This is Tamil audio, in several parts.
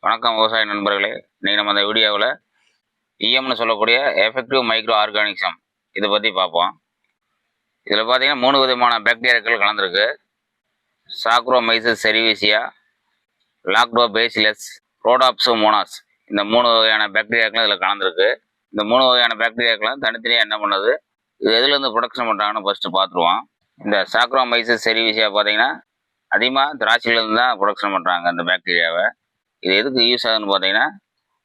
வணக்கம் விவசாய நண்பர்களே. இன்றைக்கி நம்ம அந்த வீடியோவில் இஎம்னு சொல்லக்கூடிய எஃபெக்டிவ் மைக்ரோ ஆர்கானிசம் இதை பற்றி பார்ப்போம். இதில் பார்த்தீங்கன்னா 3 விதமான பாக்டீரியாக்கள் கலந்துருக்கு. Saccharomyces cerevisiae, Lactobacillus, Rhodopseudomonas. இந்த 3 வகையான பாக்டீரியாக்களும் இதில் கலந்துருக்கு. இந்த 3 வகையான பாக்டீரியாக்களும் தனித்தனியாக என்ன பண்ணுது, இது எதுலேருந்து ப்ரொடக்ஷன் பண்ணுறாங்கன்னு ஃபஸ்ட்டு பார்த்துருவோம். இந்த சாக்ரோமைசஸ் செரிவிசியா பார்த்தீங்கன்னா அதிகமாக திராட்சையிலேருந்து தான் ப்ரொடக்ஷன் பண்ணுறாங்க இந்த பாக்டீரியாவை. இது எதுக்கு யூஸ் ஆகுதுன்னு பார்த்தீங்கன்னா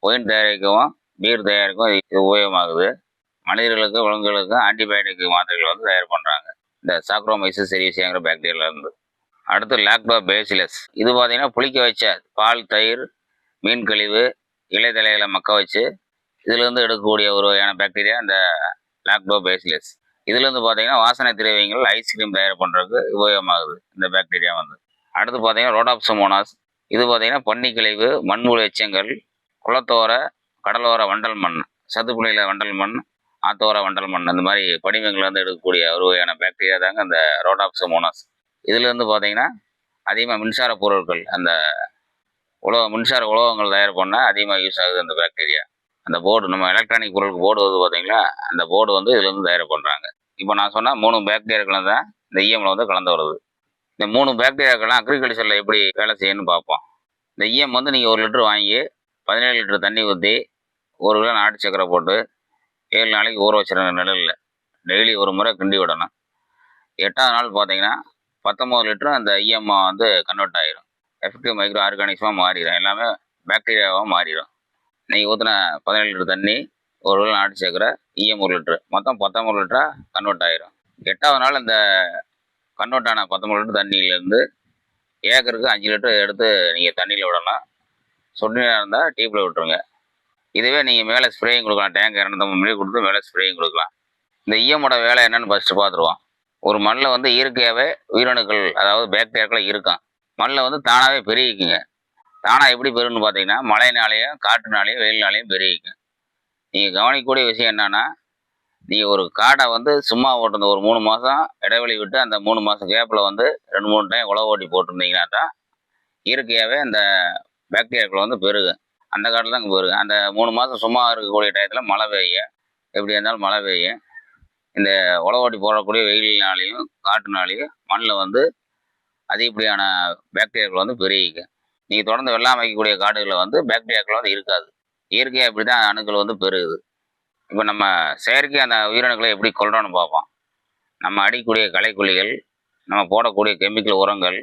ஒயின் தயாரிக்கவும் பீர் தயாரிக்கவும் இது உபயோகமாகுது. மனிதர்களுக்கு விலங்குகளுக்கு ஆன்டிபயோட்டிக் மாத்திரைகள் வந்து தயார் பண்ணுறாங்க இந்த சாக்ரோமைசஸ் செரிவிசியாங்கிற பாக்டீரியாவிலேருந்து. அடுத்து லாக்டோபேசிலஸ். இது பார்த்தீங்கன்னா புளிக்க வச்ச பால், தயிர், மீன் கழிவு, இலைத்தலைகளை மக்க வச்சு இதுலேருந்து எடுக்கக்கூடிய ஒரு வகையான பாக்டீரியா இந்த லாக்டோபேசிலஸ். இதுலேருந்து பார்த்தீங்கன்னா வாசனை திரவியங்கள், ஐஸ்கிரீம் தயார் பண்ணுறதுக்கு உபயோகமாகுது இந்த பாக்டீரியா வந்து. அடுத்து பார்த்தீங்கன்னா ரோடாப்சோமோனாஸ். இது பார்த்தீங்கன்னா பன்னி கழிவு, மண்புழு எச்சங்கள், குளத்தோர கடலோர வண்டல் மண், சதுப்புநில வண்டல் மண், ஆத்தோர வண்டல் மண், அந்த மாதிரி படிமங்கள்லேருந்து எடுக்கக்கூடிய ஒரு வகையான பாக்டீரியா தாங்க அந்த ரோடாப்சோமோனாஸ். இதுலேருந்து பார்த்தீங்கன்னா அதிகமாக மின்சார பொருட்கள், அந்த மின்சார உலோகங்கள் தயார் பண்ண அதிகமாக யூஸ் ஆகுது அந்த பாக்டீரியா. அந்த போர்டு, நம்ம எலக்ட்ரானிக் பொருளுக்கு போர்டு வந்து பார்த்தீங்களா, அந்த போர்டு வந்து இதுலேருந்து தயார் பண்ணுறாங்க. இப்போ நான் சொன்னால் 3 பாக்டீரியாக்கள் தான் இந்த இஎம்மில் வந்து கலந்து வருது. இந்த 3 பாக்டீரியாக்கள்லாம் அக்ரிகல்ச்சரில் எப்படி வேலை செய்யணும்னு பார்ப்போம். இந்த இஎம் வந்து நீங்கள் 1 லிட்டர் வாங்கி 17 லிட்டர் தண்ணி ஊற்றி 1 கிலோ நாட்டு சக்கரை போட்டு 7 நாளைக்கு ஊற வச்சிருங்க நிழலில். டெய்லி ஒரு முறை கிண்டி விடணும். 8ஆவது நாள் பார்த்தீங்கன்னா 19 லிட்டரும் அந்த இஎம் வந்து கன்வெர்ட் ஆகிடும். எஃபெக்டிவ் மைக்ரோ ஆர்கானிசமாக மாறிடும். எல்லாமே பாக்டீரியாவாக மாறிடும். நீங்கள் ஊற்றின 17 லிட்டர் தண்ணி, 1 கிலோ நாட்டு சக்கரை, இஎம் 1 லிட்டரு, மொத்தம் 19 லிட்டராக கன்வெர்ட் ஆகிடும். 8ஆவது நாள் இந்த கன்வெர்ட் ஆன 19 லிட்டர் தண்ணியிலேருந்து ஏக்கருக்கு 5 லிட்டர் எடுத்து நீங்கள் தண்ணியில் விடலாம். சொட்டுநீராக இருந்தால் டீப்பில் விட்டுருங்க. இதுவே நீங்கள் மேலே ஸ்ப்ரேயிங் கொடுக்கலாம். டேங்க் 250 மில்லி கொடுத்து மேலே ஸ்ப்ரேயிங் கொடுக்கலாம். இந்த இஎம்மோட வேலை என்னென்னு ஃபஸ்ட்டு பார்த்துருவோம். ஒரு மண்ணில் வந்து இயற்கையாகவே உயிரணுக்கள், அதாவது பாக்டீரியாக்கள் இருக்கும். மண்ணில் வந்து தானாகவே பெருகிக்குங்க. தானாக எப்படி பெருகுன்னு பார்த்தீங்கன்னா மழைனாலேயும் காற்றுனாலேயும் வெயில்னாலேயும் பெருகிக்கும். நீங்கள் கவனிக்கக்கூடிய விஷயம் என்னென்னா, நீங்கள் ஒரு காடை வந்து சும்மா ஓட்டுறது ஒரு 3 மாதம் இடைவெளி விட்டு அந்த 3 மாதம் கேப்பில் வந்து 2-3 டைம் உழவு ஓட்டி போட்டிருந்தீங்கன்னா தான் இயற்கையாகவே அந்த பாக்டீரியாக்கள் வந்து பெருகும். அந்த காட்டில் தான் பெருகும். அந்த 3 மாதம் சும்மா இருக்கக்கூடிய டயத்தில் மழை பெய்யும். எப்படி இருந்தாலும் மழை பெய்யும். இந்த உழவு ஓட்டி போடக்கூடிய வெயிலினாலேயும் காற்றுனாலேயும் மண்ணில் வந்து அதிகப்படியான பாக்டீரியாக்கள் வந்து பெருகிக்கும். நீங்கள் தொடர்ந்து வெள்ளாமை வைக்கக்கூடிய காடுகளில் வந்து பாக்டீரியாக்கள் வந்து இருக்காது. இயற்கையாக இப்படி தான் அணுக்கள் வந்து பெருகுது. இப்போ நம்ம செயற்கை அந்த உயிரணுக்களை எப்படி கொள்றோன்னு பார்ப்போம். நம்ம அடிக்கக்கூடிய களைக்கொல்லிகள், நம்ம போடக்கூடிய கெமிக்கல் உரங்கள்,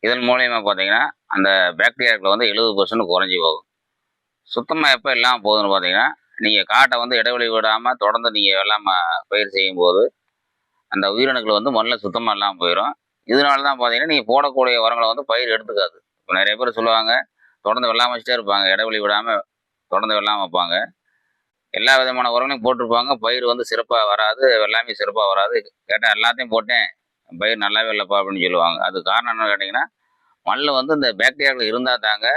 இதன் மூலயமா பார்த்தீங்கன்னா அந்த பாக்டீரியாக்களை வந்து 70% குறைஞ்சி போகும். சுத்தமாக எப்போ இல்லாமல் போகுதுன்னு பார்த்தீங்கன்னா, நீங்கள் காட்டை வந்து இடைவெளி விடாமல் தொடர்ந்து நீங்கள் வெள்ளாமல் பயிர் செய்யும்போது அந்த உயிரணுக்கள் வந்து மண்ணில் சுத்தமாக இல்லாமல் போயிடும். இதனால தான் பார்த்தீங்கன்னா நீங்கள் போடக்கூடிய உரங்களை வந்து பயிர் எடுத்துக்காது. இப்போ நிறைய பேர் சொல்லுவாங்க, தொடர்ந்து வெள்ளாமல் வச்சுட்டே இருப்பாங்க, இடைவெளி விடாமல் தொடர்ந்து வெள்ளாமல் வைப்பாங்க. எல்லா விதமான உரங்களையும் போட்டிருப்பாங்க, பயிர் வந்து சிறப்பாக வராது, வெள்ளாமை சிறப்பாக வராது. கேட்டால் எல்லாத்தையும் போட்டேன், பயிர் நல்லாவே இல்லைப்பா அப்படின்னு சொல்லுவாங்க. அது காரணம் என்னன்னு கேட்டிங்கன்னா, மண்ணில் வந்து இந்த பாக்டீரியாக்கள் இருந்தால் தாங்க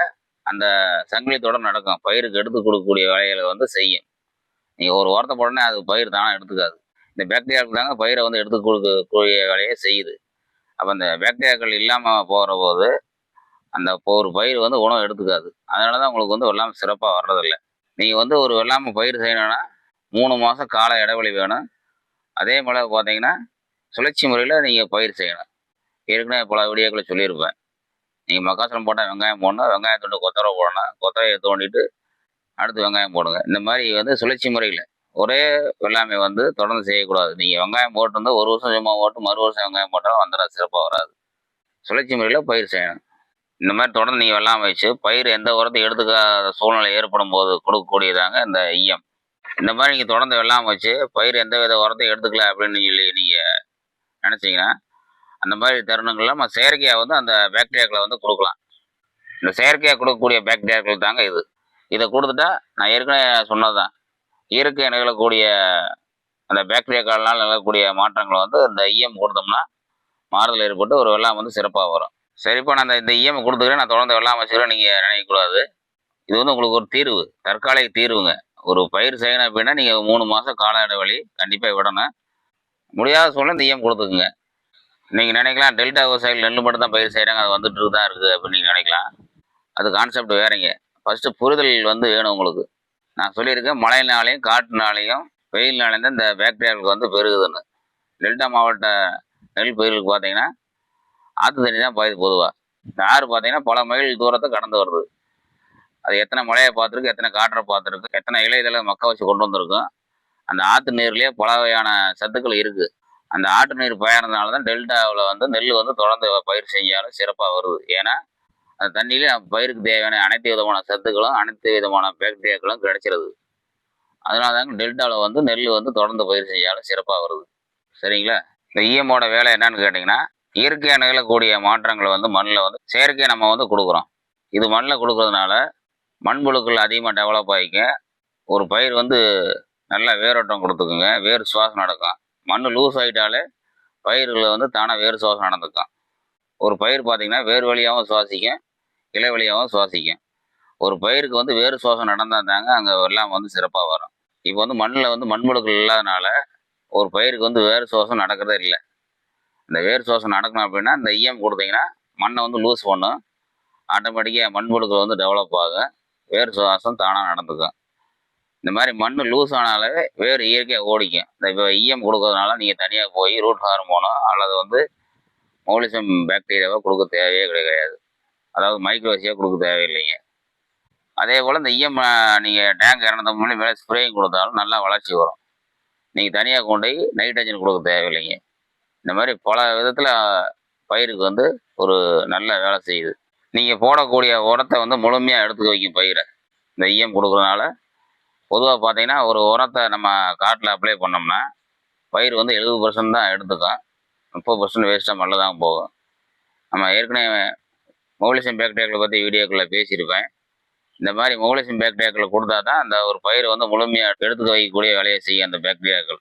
அந்த சங்கிலி தொடர் நடக்கும். பயிருக்கு எடுத்து கொடுக்கக்கூடிய வேலைகளை வந்து செய்யும். நீங்கள் ஒரு உரத்தை போடனே அது பயிர் தானே எடுத்துக்காது. இந்த பாக்டீரியாக்கள் தாங்க பயிரை வந்து எடுத்து கொடுக்கக்கூடிய வேலையை செய்யுது. அப்போ அந்த பாக்டீரியாக்கள் இல்லாமல் போகிற போது அந்த ஒரு பயிர் வந்து உணவு எடுத்துக்காது. அதனால தான் உங்களுக்கு வந்து வெள்ளாமை சிறப்பாக வர்றதில்லை. நீங்கள் வந்து ஒரு வெள்ளாமை பயிர் செய்யணும்னா 3 மாதம் கால இடைவெளி வேணும். அதே போல் பார்த்தீங்கன்னா சுழற்சி முறையில் நீங்கள் பயிர் செய்யணும். ஏற்கனவே பல வீடியோக்களை சொல்லியிருப்பேன். நீங்கள் மக்காசோளம் போட்டால் வெங்காயம் போடணும், வெங்காயத்தோட கொத்தரை போடணும், கொத்தரையை தோண்டிட்டு அடுத்து வெங்காயம் போடுங்க. இந்த மாதிரி வந்து சுழற்சி முறையில் ஒரே வெள்ளாமை வந்து தொடர்ந்து செய்யக்கூடாது. நீங்கள் வெங்காயம் போட்டிருந்தால் 1 வருஷம் சும்மா போட்டு மறு வருஷம் வெங்காயம் போட்டாலும் வந்துடாது, சிறப்பாக வராது. சுழற்சி முறையில் பயிர் செய்யணும். இந்த மாதிரி தொடர்ந்து நீங்கள் வெள்ளாமை வச்சு பயிர் எந்த உரத்தை எடுத்துக்காத சூழ்நிலை ஏற்படும் போது கொடுக்கக்கூடியதாங்க இந்த இஎம். இந்த மாதிரி நீங்கள் தொடர்ந்து வெள்ளாமை வச்சு பயிர் எந்த வித உரத்தையும் எடுத்துக்கல அப்படின்னு சொல்லி நீங்கள் நினச்சிங்கன்னா, அந்த மாதிரி தருணங்களில் நம்ம செயற்கையாக வந்து அந்த பாக்டீரியாக்களை வந்து கொடுக்கலாம். இந்த செயற்கையாக கொடுக்கக்கூடிய பாக்டீரியாக்கள் தாங்க இது. இதை கொடுத்துட்டா நான் ஏற்கனவே சொன்னது தான், இயற்கை நிகழக்கூடிய அந்த பாக்டீரியாக்கள்னால் நிகழக்கூடிய மாற்றங்களை வந்து இந்த இஎம் கொடுத்தோம்னா மாறுதல் ஏற்பட்டு ஒரு வெள்ளாமை வந்து சிறப்பாக வரும். சரிப்பா, நான் இந்த இஎம் கொடுத்துக்கிறேன், நான் தொடர்ந்து வெள்ளாமை வச்சுக்கிறேன் நீங்கள் நினைக்கக்கூடாது. இது வந்து உங்களுக்கு ஒரு தீர்வு, தற்காலிக தீர்வுங்க. ஒரு பயிர் செய்யணும் அப்படின்னா நீங்கள் 3 மாதம் கால இடைவெளி கண்டிப்பாக விடணும். முடியாத சூழ்நிலை இந்த இஎம் கொடுத்துக்குங்க. நீங்கள் நினைக்கலாம் டெல்டா விவசாயிகள் நெல் மட்டும் தான் பயிர் செய்கிறாங்க, அது வந்துட்டு தான் இருக்குது அப்படின்னு நீங்கள் நினைக்கலாம். அது கான்செப்ட் வேறங்க. ஃபஸ்ட்டு புரிதல் வந்து வேணும் உங்களுக்கு. நான் சொல்லியிருக்கேன், மழைனாலையும் காற்றுனாலையும் வெயில்னாலையும் தான் இந்த பாக்டீரியாக்களுக்கு வந்து பெருகுதுன்னு. டெல்டா மாவட்ட நெல் பயிர்களுக்கு பார்த்தீங்கன்னா ஆற்று தண்ணி தான் பாயுது பொதுவாக. இந்த ஆறு பார்த்தீங்கன்னா பல மைல் தூரத்தை கடந்து வருது. அது எத்தனை மழையை பார்த்துருக்கு, எத்தனை காற்றை பார்த்துருக்கு, எத்தனை இலைதலை மக்க வச்சு கொண்டு வந்திருக்கும். அந்த ஆற்று நீர்லேயே பல வகையான சத்துக்கள் இருக்குது. அந்த ஆற்று நீர் பாயறதுனால தான் டெல்டாவில் வந்து நெல் வந்து தொடர்ந்து பயிர் செஞ்சாலும் சிறப்பாக வருது. ஏன்னா அந்த தண்ணியிலே பயிருக்கு தேவையான அனைத்து விதமான சத்துக்களும் அனைத்து விதமான பாக்டீரியாக்களும் கிடைச்சிருது. அதனால தாங்க டெல்டாவில் வந்து நெல் வந்து தொடர்ந்து பயிர் செஞ்சாலும் சிறப்பாக வருது. சரிங்களா? இந்த இஎம்மோட வேலை என்னன்னு கேட்டிங்கன்னா, இயற்கையாக நிகழக்கூடிய மாற்றங்களை வந்து மண்ணில் வந்து செயற்கையாக நம்ம வந்து கொடுக்குறோம். இது மண்ணில் கொடுக்கறதுனால மண்புழுக்கள் அதிகமாக டெவலப் ஆகிக்கும். ஒரு பயிர் வந்து நல்லா வேரோட்டம் கொடுத்துக்குங்க, வேர் சுவாசம் நடக்கும். மண் லூஸ் ஆகிட்டாலே பயிர்களில் வந்து தானாக வேர் சுவாசம் நடந்துக்கும். ஒரு பயிர் பார்த்திங்கன்னா வேர் வழியாகவும் சுவாசிக்கும், இலை வழியாகவும் சுவாசிக்கும். ஒரு பயிருக்கு வந்து வேர் சுவாசம் நடந்தால் தாங்க அங்கே எல்லாம் வந்து சிறப்பாக வரும். இப்போ வந்து மண்ணில் வந்து மண்புழுக்கள் இல்லாதனால ஒரு பயிருக்கு வந்து வேர் சுவாசம் நடக்கிறதே இல்லை. இந்த வேர் சுவாசம் நடக்கணும் அப்படின்னா இந்த இஎம் கொடுத்தீங்கன்னா மண்ணை வந்து லூஸ் பண்ணும். ஆட்டோமேட்டிக்காக மண்புழுக்கள் வந்து டெவலப் ஆகும், வேர் சுவாசம் தானாக நடந்துக்கும். இந்த மாதிரி மண் லூஸ் ஆனாலே வேர் இயற்கையாக ஓடிக்கும். இந்த இப்போ இஎம் கொடுக்கறதுனால நீங்கள் தனியாக போய் ரூட் ஹார்மோனோ அல்லது வந்து மௌலிசம் பாக்டீரியாவோ கொடுக்க தேவையே கிடையாது. அதாவது மைக்ரோசியாக கொடுக்க தேவையில்லைங்க. அதே போல் இந்த இஎம் நீங்கள் டேங்க் இறந்த முன்னாடி மேலே ஸ்ப்ரேயிங் கொடுத்தாலும் நல்லா வளர்ச்சி வரும். நீங்கள் தனியாக கொண்டு போய் நைட்ரஜன் கொடுக்க தேவையில்லைங்க. இந்த மாதிரி பல விதத்தில் பயிருக்கு வந்து ஒரு நல்ல வேலை செய்யுது. நீங்கள் போடக்கூடிய உரத்தை வந்து முழுமையாக எடுத்துக்க வைக்கும் பயிரை இந்த இஎம் கொடுக்குறதுனால. பொதுவாக பார்த்தீங்கன்னா ஒரு உரத்தை நம்ம காட்டில் அப்ளை பண்ணோம்னா பயிர் வந்து 70% தான் எடுத்துக்கும், 30% வேஸ்ட்டாக மண்ணில் தான் போகும். நம்ம ஏற்கனவே மௌலிசம் பாக்டீரியாக்களை பற்றி வீடியோக்களை பேசியிருப்பேன். இந்த மாதிரி மௌலிசம் பாக்டீரியாக்களை கொடுத்தா தான் அந்த ஒரு பயிர் வந்து முழுமையாக எடுத்துக்க வைக்கக்கூடிய வேலையை செய்யும் அந்த பாக்டீரியாக்கள்.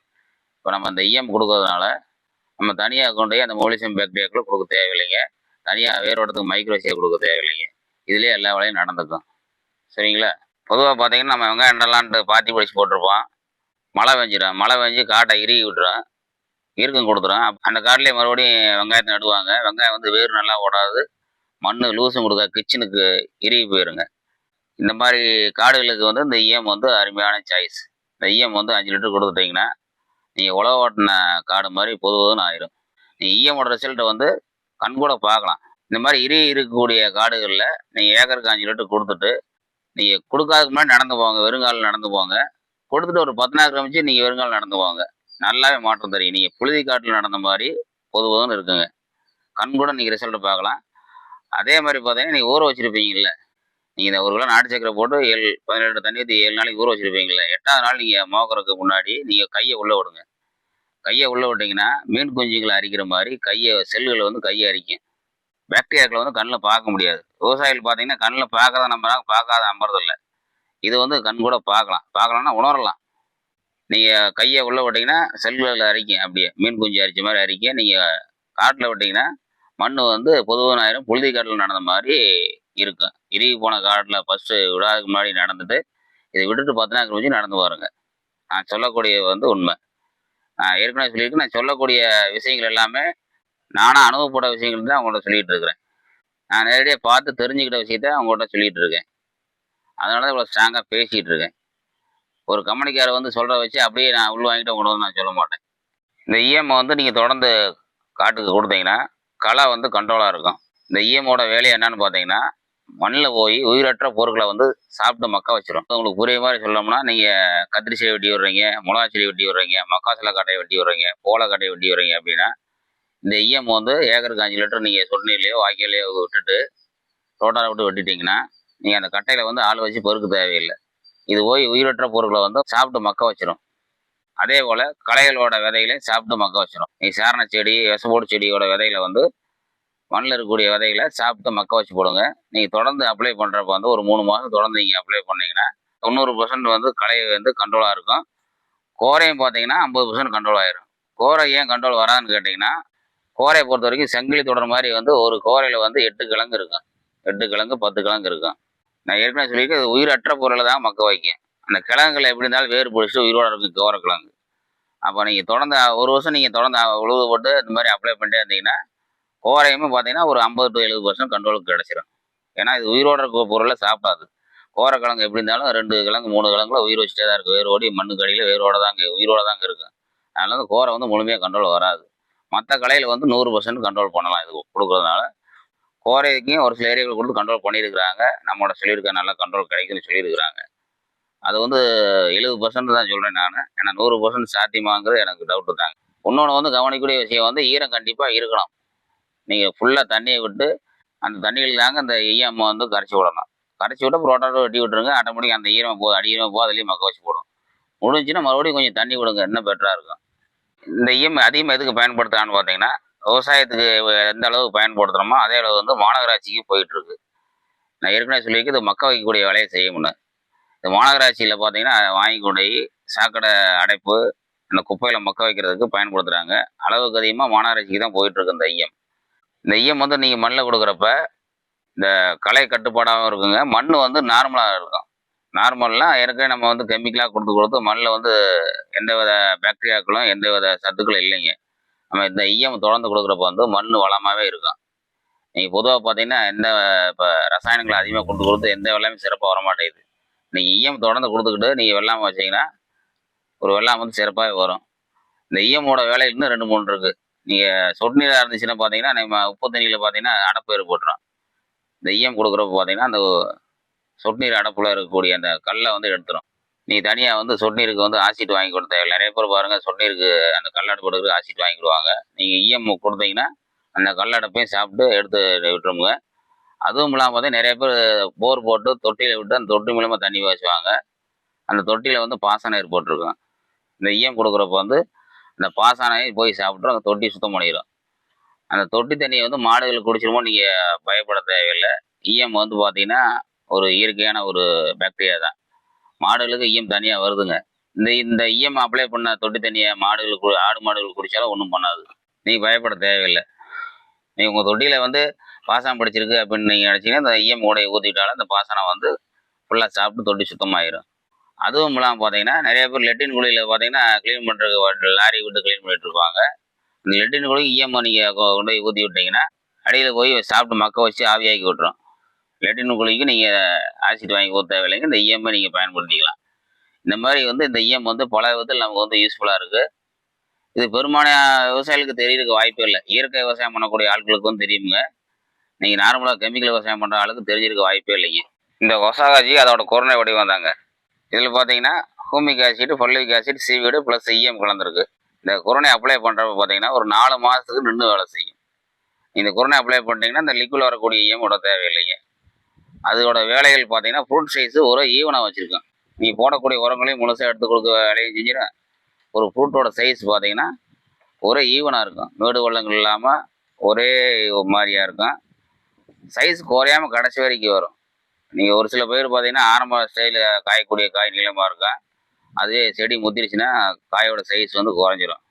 இப்போ நம்ம அந்த இஎம் கொடுக்கறதுனால நம்ம தனியாக கொண்டு போய் அந்த மௌலிசம் பாக்டீரியாக்களை கொடுக்க தேவையில்லைங்க. தனியாக வேரோட்டத்துக்கு மைக்ரோசியா கொடுக்க தேவையில்லைங்க. இதுலேயே எல்லா வேலையும் நடந்துக்கும். சரிங்களா? பொதுவாக பார்த்தீங்கன்னா நம்ம வெங்காயம் நடலான்ட்டு பாத்தி பிடிச்சி போட்டிருப்போம். மழை பெஞ்சிடும், மழை பெஞ்சு காட்டை இறுகி விட்டுரும், இறுக்கம் கொடுத்துரும். அந்த காட்டிலே மறுபடியும் வெங்காயத்தை நடுவாங்க. வெங்காயம் வந்து வேர் நல்லா ஓடாது, மண் லூசும் கொடுக்க கிச்சனுக்கு இறுகி போயிருங்க. இந்த மாதிரி காடுகளுக்கு வந்து இந்த இஎம் வந்து அருமையான சாய்ஸ். இந்த இஎம் வந்து 5 லிட்டர் கொடுத்துட்டிங்கன்னா நீங்கள் உழவு ஓட்டின காடு மாதிரி பொதுவதுன்னு ஆயிரும். நீங்கள் இஎம்மோட ரிசல்ட்டை வந்து கண்கூட பார்க்கலாம். இந்த மாதிரி இருக்கக்கூடிய காடுகளில் நீங்கள் ஏக்கருக்கு 5 லிட்டர் கொடுத்துட்டு நீங்கள் கொடுக்காதுக்கு முன்னாடி நடந்து போங்க, வெறுங்காலில் நடந்து போங்க. கொடுத்துட்டு ஒரு 10 நாள் கழிச்சு நீங்கள் வெறுங்கால் நடந்து போங்க, நல்லாவே மாற்றம் தெரியும். நீங்கள் புழுதி காட்டில் நடந்த மாதிரி பொதுவதுன்னு இருக்குங்க. கண்கூட நீங்கள் ரிசல்ட்டை பார்க்கலாம். அதே மாதிரி பார்த்தீங்கன்னா நீங்கள் ஊற வச்சுருப்பீங்கல்ல, நீங்கள் இந்த 1 கிலோ நாட்டு சக்கரை போட்டு 17 தண்ணி ஊற்றி 7 நாளைக்கு ஊற வச்சுருப்பீங்களே, 8ஆவது நாள் நீங்கள் மோக்கறதுக்கு முன்னாடி நீங்கள் கையை உள்ளே விடுங்க. கையை உள்ளே விட்டிங்கன்னா மீன் குஞ்சுகளை அரிக்கிற மாதிரி செல்லுகளை வந்து கையை அரிக்கும். பாக்டீரியாக்களை வந்து கண்ணில் பார்க்க முடியாது. விவசாயிகள் பார்த்தீங்கன்னா கண்ணில் பார்க்காத நம்புறாங்க, பார்க்காத நம்புறதில்லை. இது வந்து கண் கூட பார்க்கலாம்னா உணரலாம். நீங்கள் கையை உள்ளே விட்டிங்கன்னா செல்லுகளில் அரிக்கும், அப்படியே மீன் குஞ்சு அரிச்ச மாதிரி அரிக்கும். நீங்கள் காட்டில் விட்டிங்கன்னா மண் வந்து பொதுவான ஆயிரும், புழுதி காட்டில் நடந்த மாதிரி இருக்கும். இறுகி போன காட்டில் ஃபஸ்ட்டு விடாதுக்கு முன்னாடி நடந்துட்டு இதை விட்டுட்டு 10 நாள் கழிச்சு நடந்து பாருங்க. நான் சொல்லக்கூடிய வந்து உண்மை. நான் ஏற்கனவே சொல்லியிருக்கேன். நான் சொல்லக்கூடிய விஷயங்கள் எல்லாமே நானாக அனுபவப்பட்ட விஷயங்கள் தான் அவங்கள்ட்ட சொல்லிகிட்டு இருக்கிறேன். நான் நேரடியாக பார்த்து தெரிஞ்சுக்கிட்ட விஷயத்த அவங்கள்ட்ட சொல்லிகிட்டு இருக்கேன். அதனால தான் இவ்வளோ ஸ்ட்ராங்காக பேசிகிட்டு இருக்கேன். ஒரு கம்பெனிக்காரை வந்து சொல்கிற வச்சு அப்படியே நான் உள்வாங்கிட்டு கொண்டு வந்து நான் சொல்ல மாட்டேன். இந்த இஎம் வந்து நீங்கள் தொடர்ந்து காட்டுக்கு கொடுத்தீங்கன்னா களை வந்து கண்ட்ரோலாக இருக்கும். இந்த இஎம்மோட வேலையை என்னன்னு பார்த்தீங்கன்னா மண்ணில் போய் உயிரற்ற பொருட்களை வந்து சாப்பிட்டு மக்க வச்சிடும். உங்களுக்கு புரிய மாதிரி சொல்லணும்னா நீங்கள் கத்திரி செடி வெட்டி விடுறீங்க, மிளகா செடி வெட்டி விடுறீங்க, மக்காசோள கட்டையை வெட்டி விடுறீங்க, போல கட்டையை வெட்டி விடுறீங்க அப்படின்னா இந்த இஎம் வந்து ஏக்கருக்கு 5 லிட்டர் நீங்கள் சொன்னிலையோ வாய்க்காலையோ விட்டுட்டு ரோட்டாரை விட்டு வெட்டிட்டிங்கன்னா நீங்கள் அந்த கட்டையில் வந்து ஆள் வச்சு பொறுக்க தேவையில்லை. இது போய் உயிரற்ற பொருட்களை வந்து சாப்பிட்டு மக்க வச்சிடும். அதே போல் களைகளோட விதைகளையும் சாப்பிட்டு மக்க வச்சிடும். நீ சாரண செடி, விசப்போடு செடியோட விதைகளை வந்து மண்ணில் இருக்கக்கூடிய விதைகளை சாப்பிட்டு மக்க வச்சு போடுங்க. நீங்கள் தொடர்ந்து அப்ளை பண்ணுறப்ப வந்து ஒரு 3 மாதம் தொடர்ந்து நீங்கள் அப்ளை பண்ணிங்கன்னா 90% வந்து களை வந்து கண்ட்ரோலாக இருக்கும். கோரையும் பார்த்தீங்கன்னா 50% கண்ட்ரோல் ஆயிரும். கோரை ஏன் கண்ட்ரோல் வராதுன்னு கேட்டிங்கன்னா, கோரையை பொறுத்த வரைக்கும் சங்கிலி தொடர் மாதிரி வந்து ஒரு கோரையில் வந்து 8 கிழங்கு இருக்கும், 8 கிழங்கு 10 கிழங்கு இருக்கும். நான் ஏற்கனவே சொல்லியிருக்கேன், இது உயிரற்ற பொருளை தான் மக்க வைக்கும். அந்த கிழங்குல எப்படி இருந்தாலும் வேறு பிடிச்சிட்டு உயிரோடு இருக்கும் கோரை கிழங்கு. அப்போ நீங்கள் தொடர்ந்து 1 வருஷம் நீங்கள் தொடர்ந்து உழுது போட்டு இந்த மாதிரி அப்ளை பண்ணிட்டே இருந்தீங்கன்னா கோரையுமே பார்த்தீங்கன்னா ஒரு 50 to 70% கண்ட்ரோலுக்கு கிடச்சிடும். ஏன்னா இது உயிரோடு இருக்க பொருளை சாப்பிடாது. கோரக்கிழங்கு எப்படி இருந்தாலும் 2 கிழங்கு 3 கிழங்குல உயிர் வச்சுட்டே தான் இருக்குது. வேரோடி மண்ணுக்கு அடியில் உயிரோட தாங்க இருக்கும். அதனால வந்து கோரை வந்து முழுமையாக கண்ட்ரோல் வராது. மற்ற களையில் வந்து 100% கண்ட்ரோல் பண்ணலாம் இது கொடுக்குறதுனால. கோரைக்கும் ஒரு சில ஏரியாக்கள் கொடுத்து கண்ட்ரோல் பண்ணியிருக்கிறாங்க. நம்மளோட சொல்லியிருக்க நல்லா கண்ட்ரோல் கிடைக்குன்னு சொல்லியிருக்கிறாங்க. அது வந்து 70% தான் சொல்கிறேன் நான். ஏன்னா 100% சாத்தியமாங்கிறது எனக்கு டவுட்டு தாங்க. இன்னொன்று வந்து கவனிக்கக்கூடிய விஷயம் வந்து ஈரம் கண்டிப்பாக இருக்கணும். நீங்கள் ஃபுல்லாக தண்ணியை விட்டு அந்த தண்ணியில் தாங்க அந்த ஈயம் வந்து கரைச்சி விடணும். கரைச்சி விட்டு ரோட்டாட்டோ வெட்டி விட்டுருங்க. ஆட்டோமேட்டிக் அந்த ஈரம் போதும், அடி ஈரம் போது அதுலேயும் மக்க வச்சு போடும். முடிஞ்சுன்னா மறுபடியும் கொஞ்சம் தண்ணி விடுங்க, இன்னும் பெட்டராக இருக்கும். இந்த ஈயம் அதிகமாக எதுக்கு பயன்படுத்துகிறான்னு பார்த்தீங்கன்னா, விவசாயத்துக்கு எந்த அளவுக்கு பயன்படுத்துகிறோமோ அதே அளவு வந்து மாநகராட்சிக்கு போயிட்டுருக்கு. நான் ஏற்கனவே சொல்லியிருக்கேன், இது மக்க வைக்கக்கூடிய வேலையை செய்யணும்னு. இந்த மாநகராட்சியில் பார்த்தீங்கன்னா வாங்கி கொண்டு போய் சாக்கடை அடைப்பு அந்த குப்பையில் மக்க வைக்கிறதுக்கு பயன்படுத்துகிறாங்க. அளவுக்கு அதிகமாக மாநகராட்சிக்கு தான் போயிட்டுருக்கு இந்த ஈயம். இந்த ஈயம் வந்து நீங்கள் மண்ணில் கொடுக்குறப்ப இந்த களை கட்டுப்பாடாகவும் இருக்குங்க. மண் வந்து நார்மலாக இருக்கும். நார்மல்னால் ஏற்கனவே நம்ம வந்து கெமிக்கலாக கொடுத்து மண்ணில் வந்து எந்தவித பாக்டீரியாக்களும் எந்தவித சத்துக்களும் இல்லைங்க. நம்ம இந்த ஈயம் தொடர்ந்து கொடுக்குறப்ப வந்து மண் வளமாகவே இருக்கும். நீங்கள் பொதுவாக பார்த்தீங்கன்னா இப்போ ரசாயனங்களை அதிகமாக கொடுத்து எந்த வெள்ளாமே சிறப்பாக வரமாட்டேங்குது. நீங்கள் ஈயம் தொடர்ந்து கொடுத்துக்கிட்டு நீங்கள் வெள்ளாமை வச்சிங்கன்னா ஒரு வெள்ளாமை வந்து சிறப்பாகவே வரும். இந்த ஈயமோட வேலை இன்னும் 2, 3 இருக்குது. நீங்கள் சொட்டு நீராக இருந்துச்சுன்னா பார்த்தீங்கன்னா நம்ம உப்பு தண்ணியில் பார்த்தீங்கன்னா அடைப்பு ஏற்பட்டுரும். இந்த ஈயம் கொடுக்குறப்ப பார்த்தீங்கன்னா அந்த சொட்டு நீர் அடைப்பில் இருக்கக்கூடிய அந்த கல்லை வந்து எடுத்துரும். நீங்கள் தனியாக வந்து சொட்டு நீருக்கு வந்து ஆசிட் வாங்கி கொடுத்த தேவையில்லை. நிறைய பேர் பாருங்கள் சொட்டு நீருக்கு அந்த கல்லடைப்பு எடுக்க ஆசிட் வாங்கிடுவாங்க. நீங்கள் ஈயம் கொடுத்தீங்கன்னா அந்த கல்லடைப்பையும் சாப்பிட்டு எடுத்து விட்டுருமுங்க. அதுவும் இல்லாமல் பார்த்தீங்கன்னா நிறைய பேர் போர் போட்டு தொட்டியில் விட்டு அந்த தொட்டி மூலமாக தண்ணி பாய்ச்சுவாங்க. அந்த தொட்டியில் வந்து பாசனம் ஏற்பட்டுருக்கும். இந்த ஈயம் கொடுக்குறப்ப வந்து அந்த பாசனையை போய் சாப்பிட்டு அந்த தொட்டி சுத்தம் பண்ணிடும். அந்த தொட்டி தண்ணியை வந்து மாடுகள் குடிச்சிருமோ நீங்கள் பயப்பட தேவையில்லை. ஈயம் வந்து பார்த்தீங்கன்னா ஒரு இயற்கையான ஒரு பாக்டீரியா தான். மாடுகளுக்கு ஈயம் தனியாக வருதுங்க. இந்த ஈயம் அப்ளை பண்ண தொட்டி தண்ணியை ஆடு மாடுகள் குடித்தாலும் ஒன்றும் பண்ணாது. நீங்கள் பயப்பட தேவையில்லை. நீங்கள் உங்கள் தொட்டியில் வந்து பாசனம் பிடிச்சிருக்கு அப்படின்னு நீங்கள் நினச்சிங்கன்னா இந்த ஈயம் உடையை ஊற்றிட்டாலும் அந்த பாசனம் வந்து ஃபுல்லாக சாப்பிட்டு தொட்டி சுத்தமாயிடும். அதுவும் இல்லாமல் பார்த்தீங்கன்னா நிறைய பேர் லெட்டின் குழியில் பார்த்தீங்கன்னா க்ளீன் பண்ணுறதுக்கு லாரி விட்டு க்ளீன் பண்ணிட்டு இருப்பாங்க. இந்த லெட்டின் குழிக்கு ஈஎம்ஐ நீங்கள் கொண்டு போய் ஊற்றி விட்டிங்கன்னா அடியில் போய் சாப்பிட்டு மக்க வச்சு ஆவியாக்கி விட்டுரும். லெட்டின் குழிக்கு நீங்கள் ஆசிட் வாங்கி ஊற்ற தேவையில்லைங்க. இந்த ஈஎம்ஐ நீங்கள் பயன்படுத்திக்கலாம். இந்த மாதிரி வந்து இந்த ஈஎம் வந்து பல விதத்தில் நமக்கு வந்து யூஸ்ஃபுல்லாக இருக்குது. இது பெரும்பாலான விவசாயிகளுக்கு தெரியறதுக்கு வாய்ப்பே இல்லை. இயற்கை விவசாயம் பண்ணக்கூடிய ஆட்களுக்கு வந்து தெரியுங்க. நீங்கள் நார்மலாக கெமிக்கல் விவசாயம் பண்ணுற ஆளுக்கு தெரிஞ்சிருக்க வாய்ப்பே இல்லைங்க. இந்த ஒசாகாஜி அதோட கொரோனா வடிவம் தாங்க. இதில் பார்த்தீங்கன்னா humic acid, folic acid, seaweed plus EM கலந்துருக்கு. இந்த கொரோனா அப்ளை பண்ணுறப்ப பார்த்தீங்கன்னா ஒரு 4 மாதத்துக்கு நின்று வேலை செய்யும். இந்த கொரோனா அப்ளை பண்ணிட்டீங்கன்னா இந்த லிக்விட் வரக்கூடிய ஈஎம் விட தேவையில்லைங்க. அதோட வேலைகள் பார்த்தீங்கன்னா ஃப்ரூட் சைஸு ஒரு ஈவனாக வச்சுருக்கோம். நீங்கள் போடக்கூடிய உரங்களையும் முழுசாக எடுத்து கொடுக்க வேலையும் செஞ்சிடும். ஒரு ஃப்ரூட்டோட சைஸ் பார்த்தீங்கன்னா ஒரே ஈவனாக இருக்கும். மேடு வெள்ளங்கள் இல்லாமல் ஒரே மாதிரியாக இருக்கும். சைஸ் குறையாமல் கடைசி வரைக்கும் வரும். நீங்கள் ஒரு சில பயிர் பார்த்தீங்கன்னா ஆரம்ப ஸ்டைலில் காயக்கூடிய காய் நீளமாக இருக்கும். அதுவே செடி முத்திருச்சுன்னா காயோட சைஸ் வந்து குறைஞ்சிரும்.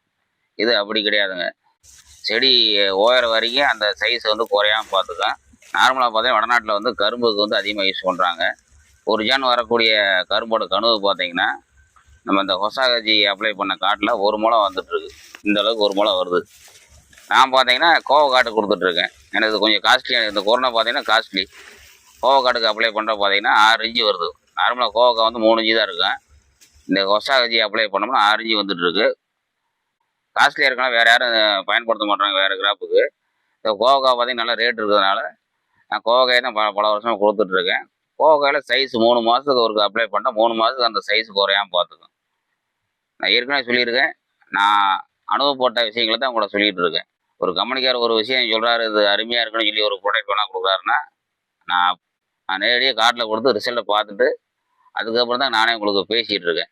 இது அப்படி கிடையாதுங்க. செடி ஓயிற வரைக்கும் அந்த சைஸ் வந்து குறையாமல் பார்த்துக்கும். நார்மலாக பார்த்தீங்கன்னா வடநாட்டில் வந்து கரும்புக்கு வந்து அதிகமாக யூஸ் பண்ணுறாங்க. ஒரு ஜான் வரக்கூடிய கரும்போட கனவு பார்த்தீங்கன்னா நம்ம இந்த ஹொசாகஜி அப்ளை பண்ண காட்டில் 1 முளை வந்துட்டுருக்கு. இந்த அளவுக்கு 1 முளை வருது. நான் பார்த்தீங்கன்னா கோவக்காட்டு கொடுத்துட்ருக்கேன். எனக்கு கொஞ்சம் காஸ்ட்லியாக இந்த கொரோனா பார்த்தீங்கன்னா காஸ்ட்லி. கோவக்காட்டுக்கு அப்ளை பண்ணுற பார்த்தீங்கன்னா 6 இன்ச்சு வருது. நார்மலாக கோவக்காய் வந்து 3 இன்ச்சு தான் இருக்கும். இந்த ஹொசாகஜி அப்ளை பண்ணோம்னா 6 இன்ச்சு வந்துட்டுருக்கு. காஸ்ட்லியாக இருக்கலாம், வேறு யாரும் பயன்படுத்த மாட்டாங்க வேறு கிராப்புக்கு. இந்த கோவக்காய் பார்த்தீங்கன்னா நல்லா ரேட் இருக்கிறதுனால நான் கோவக்காயை தான் பல வருஷமாக கொடுத்துட்ருக்கேன். கோவக்காயில் சைஸ் 3 மாதத்துக்கு ஒரு அப்ளை பண்ணால் 3 மாதத்துக்கு அந்த சைஸ் குறையாமல் பார்த்துக்கும். நான் ஏற்கனவே சொல்லியிருக்கேன். நான் அனுபவப்பட்ட விஷயங்களை தான் உங்களை சொல்லிகிட்டு இருக்கேன். ஒரு கம்பெனிக்கார் ஒரு விஷயம் சொல்கிறாரு, இது அருமையாக இருக்குன்னு சொல்லி ஒரு ப்ராடக்ட் வேணால் கொடுக்குறாருன்னா நான் நேரடியாக காட்டில் கொடுத்து ரிசல்ட்டை பார்த்துட்டு அதுக்கப்புறம் தான் நானே உங்களுக்கு பேசிகிட்டு இருக்கேன்.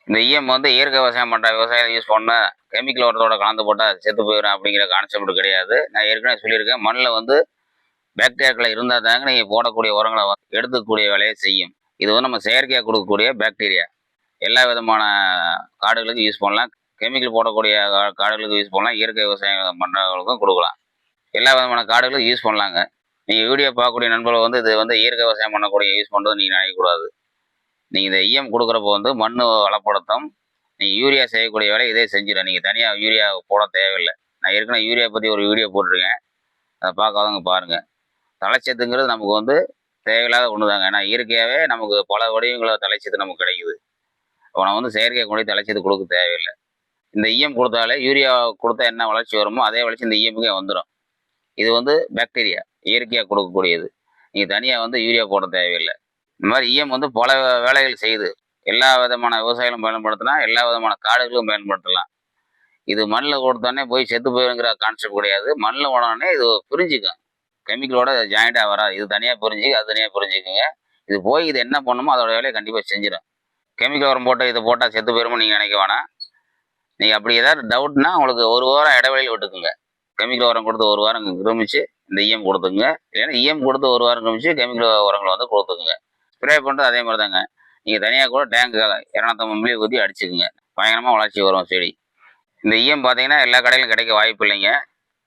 இந்த ஈஎம் வந்து இயற்கை விவசாயம் பண்ணுற விவசாயம் யூஸ் பண்ண கெமிக்கல் உரத்தோட கலந்து போட்டால் செத்து போயிடும் அப்படிங்கிற கான்செப்ட் கிடையாது. நான் ஏற்கனவே சொல்லியிருக்கேன், மண்ணில் வந்து பாக்டீரியாக்களை இருந்தால் தாங்க நீங்கள் போடக்கூடிய உரங்களை எடுத்துக்கூடிய வேலையை செய்யும். இது வந்து நம்ம செயற்கையாக கொடுக்கக்கூடிய பாக்டீரியா. எல்லா விதமான காடுகளுக்கும் யூஸ் பண்ணலாம். கெமிக்கல் போடக்கூடிய காடுகளுக்கு யூஸ் பண்ணலாம். இயற்கை விவசாயம் பண்ணுறவங்களுக்கும் கொடுக்கலாம். எல்லா விதமான காடுகளுக்கும் யூஸ் பண்ணலாங்க. நீங்கள் வீடியோ பார்க்கக்கூடிய நண்பர்கள் வந்து இது வந்து இயற்கை விவசாயம் பண்ணக்கூடிய யூஸ் பண்ணுறது நீங்கள் நினைக்கக்கூடாது. நீங்கள் இந்த ஈஎம் கொடுக்குறப்போ வந்து மண் வளப்படுத்தும். நீங்கள் யூரியா செய்யக்கூடிய வேலை இதே செஞ்சிடும். நீங்கள் தனியாக யூரியா போட தேவையில்லை. நான் ஏற்கனவே யூரியா பற்றி ஒரு வீடியோ போட்டிருக்கேன். அதை பார்க்காதவங்க பாருங்கள். தலைச்சத்துங்கிறது நமக்கு வந்து தேவையில்லாத ஒன்று தாங்க. ஏன்னா இயற்கையாகவே நமக்கு பல வடிவங்கள தலைச்சத்து நமக்கு கிடைக்குது. அப்போ நம்ம வந்து செயற்கையாக கொண்டு போய் தலைச்சத்து கொடுக்க தேவையில்லை. இந்த ஈயம் கொடுத்தாலே யூரியா கொடுத்தா என்ன வளர்ச்சி வருமோ அதே வளர்ச்சி இந்த ஈயமுக்கே வந்துடும். இது வந்து பாக்டீரியா இயற்கையாக கொடுக்கக்கூடியது. நீங்கள் தனியாக வந்து யூரியா போட தேவையில்லை. இந்த மாதிரி ஈயம் வந்து பல வேலைகள் செய்யுது. எல்லா விதமான விவசாயிகளும் பயன்படுத்தலாம், எல்லா விதமான காடுகளும் பயன்படுத்தலாம். இது மண்ணில் கொடுத்தோடனே போய் செத்து போயிருங்கிற கான்செப்ட் கிடையாது. மண்ணில் உடனே இது பிரிஞ்சுக்கும். கெமிக்கலோட ஜாயிண்டாக வராது. இது தனியாக பிரிஞ்சு அது தனியாக பிரிஞ்சுக்குங்க. இது போய் இது என்ன பண்ணுமோ அதோட வேலையை கண்டிப்பாக செஞ்சிடும். கெமிக்கல் உரம் போட்டு இதை போட்டால் செத்து போயிருமோ நீங்கள் நினைக்க வேணாம். நீங்கள் அப்படி ஏதாவது டவுட்னா உங்களுக்கு ஒரு வாரம் இடைவெளியில் விட்டுக்குங்க. கெமிக்கல் உரம் கொடுத்து ஒரு வாரம் கிருமிச்சு இந்த ஈயம் கொடுத்துக்குங்க. இல்லைன்னா ஈயம் கொடுத்து ஒரு வாரம் கிருமிச்சு கெமிக்கல் உரங்களை வந்து கொடுத்துக்குங்க. ஸ்ப்ரே பண்ணுறது அதே மாதிரி தாங்க. நீங்கள் தனியாக கூட டேங்கு 250 மில்லி ஊற்றி அடிச்சுக்குங்க. பயங்கரமாக வளர்ச்சி வரும் செடி. இந்த ஈயம் பார்த்தீங்கன்னா எல்லா கடையிலும் கிடைக்க வாய்ப்பு இல்லைங்க.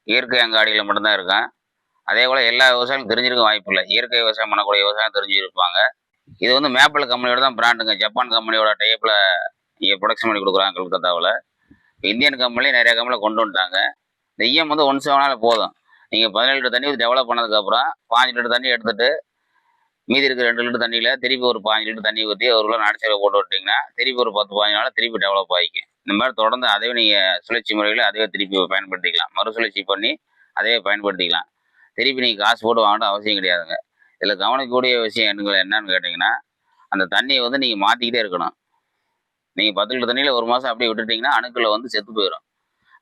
இயற்கை அங்காடியில் மட்டும்தான் இருக்கும். அதே போல் எல்லா விவசாயிகளும் தெரிஞ்சிருக்க வாய்ப்பு இல்லை. இயற்கை விவசாயம் பண்ணக்கூடிய விவசாயம் தெரிஞ்சிருப்பாங்க. இது வந்து மேப்பிள் கம்பெனியோட தான் பிராண்டுங்க. ஜப்பான் கம்பெனியோட டைப்பில் இங்கே ப்ரொடக்ஷன் பண்ணி கொடுக்குறாங்க கல்கத்தாவில். இந்தியன் கம்பெனி நிறைய கம்பெனியில் கொண்டு வந்துட்டாங்க. இந்த ஈயம் வந்து 1 செவனால் போதும். நீங்கள் 17 லிட்டர் தண்ணி டெவலப் பண்ணதுக்கப்புறம் 5 லிட்டர் தண்ணி எடுத்துகிட்டு மீதி இருக்கிற 2 லிட்டர் தண்ணியில் திருப்பி ஒரு 5 லிட்டர் தண்ணி ஊற்றி ஒரு கிலோ நாட்டுச்சக்கரை போட்டு விட்டிங்கன்னா திருப்பி ஒரு 10-15 நாள் திருப்பி டெவலப் ஆகிக்கும். இந்த மாதிரி தொடர்ந்து அதையே நீங்கள் சுழற்சி முறையில் அதுவே திருப்பி பயன்படுத்திக்கலாம். மறுசுழற்சி பண்ணி அதையே பயன்படுத்திக்கலாம். திருப்பி நீங்கள் காசு போட்டு வாங்கணும் அவசியம் கிடையாதுங்க. இதில் கவனிக்கக்கூடிய விஷயம் என்னன்னு கேட்டிங்கன்னா, அந்த தண்ணியை வந்து நீங்கள் மாற்றிக்கிட்டே இருக்கணும். நீங்கள் 10 லிட்டர் தண்ணியில் 1 மாதம் அப்படியே விட்டுட்டிங்கன்னா அணுக்களை வந்து செத்து போயிடும்.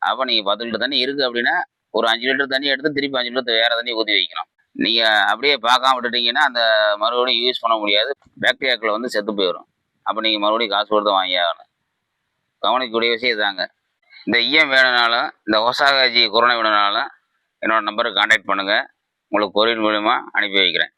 அப்போ நீங்கள் 10 லிட்டர் தண்ணி இருக்குது அப்படின்னா ஒரு 5 லிட்டர் தண்ணி எடுத்து திருப்பி 5 லிட்டர் வேறு தண்ணி ஊற்றி வைக்கணும். நீங்கள் அப்படியே பார்க்காம விட்டுட்டிங்கன்னா அந்த மறுபடியும் யூஸ் பண்ண முடியாது. பாக்டீரியாக்களை வந்து செத்து போயிடும். அப்போ நீங்கள் மறுபடியும் காசு கொடுத்து வாங்கி ஆகணும். கவனிக்கக்கூடிய விஷயம் இதாங்க. இந்த ஈயம் வேணும்னாலும் இந்த ஒசாகாஜி குரோனை வேணும்னாலும் என்னோடய நம்பருக்கு கான்டாக்ட் பண்ணுங்கள். உங்களுக்கு கொரியர் மூலிமா அனுப்பி வைக்கிறேன்.